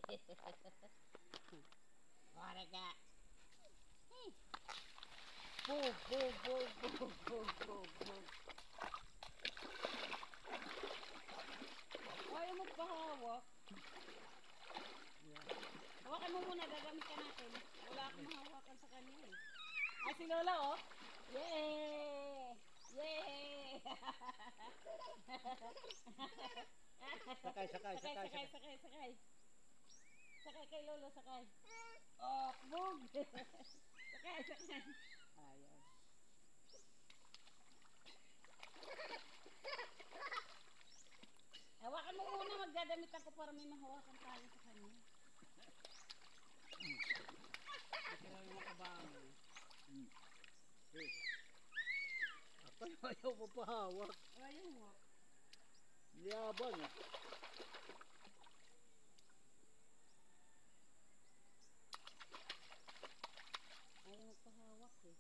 Bora ka. Bug, bug, bug, bug, bug, bug, bug. Ayaw mo pahawak. Hawakan mo muna, gagamit ka natin. Wala akong mahawakan sa kanya eh. Ay, si Lola oh. Yay! Yay! Sakay, sakay, sakay, sakay, sakay. sakay, sakay. Sakay kay Lolo, sakay. Oh, bug! sakay, sakay. Ayan. Hawakan mo muna, magdadamit ako para may mahawakan tayo sa kanya. Ito lang yung makabang. Okay. Ayaw mo pahawak. Ayaw mo. Yabang ah. Ayaw mo pahawak eh.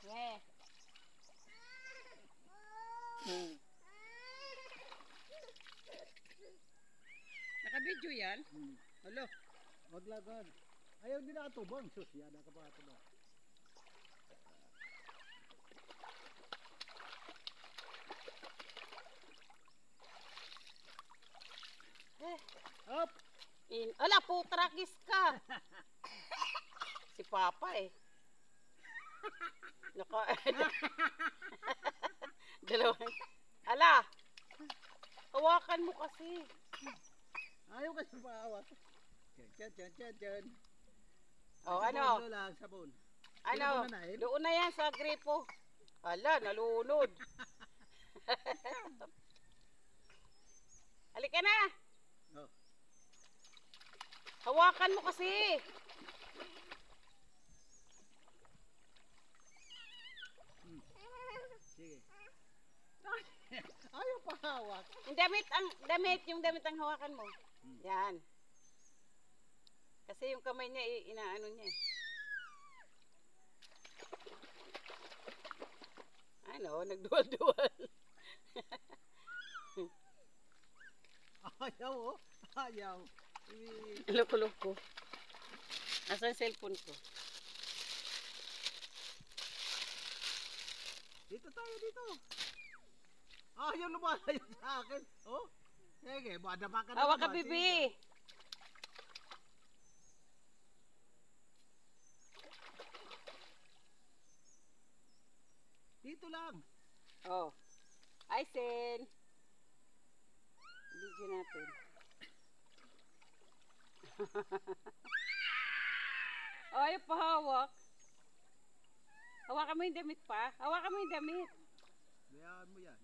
Yeah. Naka-video yan? Alo, maglagad. Ayaw din nakatubang. Sus, yan nakapatubang. Up! Ala, putragis ka! si Papa eh. Naka... Dalawang... Ala! Hawakan mo kasi. Ayaw kasi pahawak. Tiyan, tiyan, tiyan, tiyan. Oh, sabon, ano? Lola, sabon. Ano? Na Doon na yan sa gripo. Ala, nalunod. Halika na! Oh. Hawakan mo kasi. Sige. Ayaw pahawak. Yung damit ang hawakan mo. Yan. Kasi yung kamay niya, inaano niya eh. Ano, nagduwal-duwal. Ayaw oh. Ayaw. Loko-loko. Asan cellphone ko? Dito tayo, dito. Ayaw lumalayo sa akin. Oh. Sige, madama ka na. Hawak ka, bibi. Dito lang. Oh. Ay, Sen. Video natin. Oh, ayaw pa hawak. Hawakan mo yung damit pa. Hawakan mo yung damit. Bayaan mo yan.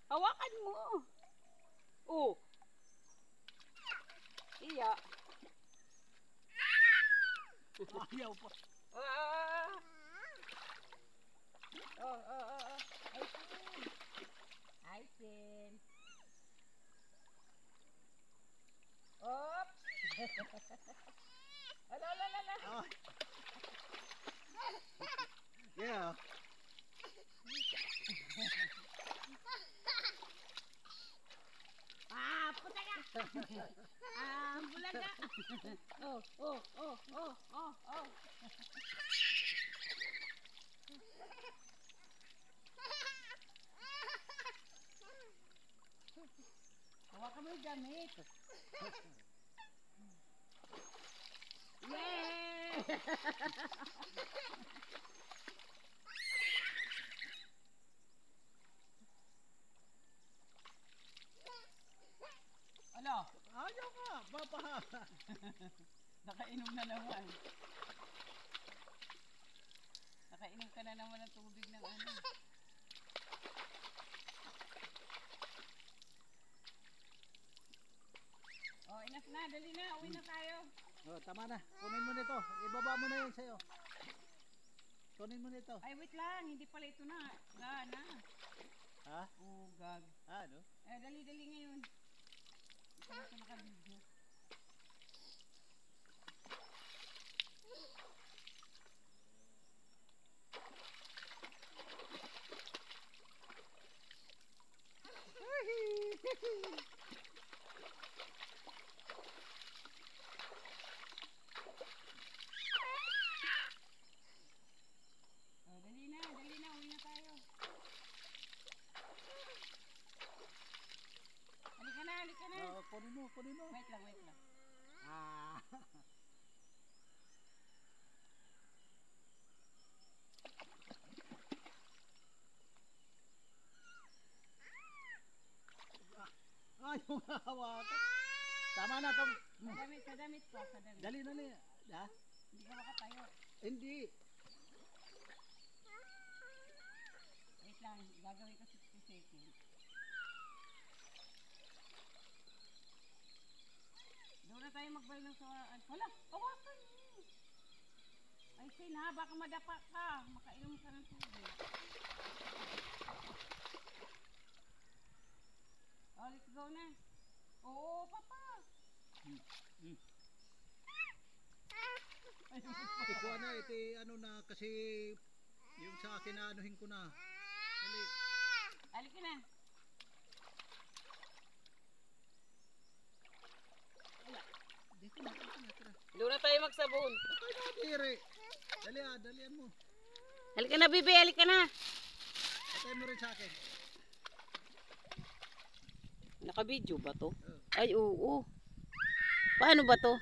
Hawakan mo. Oh. Iya. Ayaw pa. Ah. Oh. Ay, Sen. Op. Ala. Ah. Yeah. Puta ka. Bulaga. Oh. Hawakan mo yung gamit. Yay! Ano? Ayaw ka. Papaha. Nakainom na naman. Nakainom ka na naman ng tubig ng ano. Oh, enough na. Dali na. Uwi na tayo. Oh, tama na. Kunin mo nito. Ibaba mo na yan sa'yo. Kunin mo nito. Ay, wait lang. Hindi pala ito na. Gana. Ha? Oh, gag. Ano? Dali ngayon. Ito na ito naka-video. kunin mo, kunin mo. Wait lang, wait lang. Ah. Ay, yung hawakan. Tama na, Tom. Sa damit ko, sa damit. Dali, dali. Ha? Hindi ka makatayo. Hindi. Wait lang, gagawin ko 60 seconds. Doon na tayo magbalik ng sawaan. Hala, hawakan mo. Ay, Sin ha, baka madapa ka. Makainom ka ng tubig. Oh, let's go na. Oo, papa. Ikaw na, ano na, kasi yung sa akin na anuhin ko na. Dali. Halika na. Dito na, tira. Doon na tayo magsabon. Patay na, dire. Dali dalian mo. Halika na, bibi. Halika na. Patay mo rin sa akin. Naka-video ba to? Oh. Ay, oo. Paano ba to?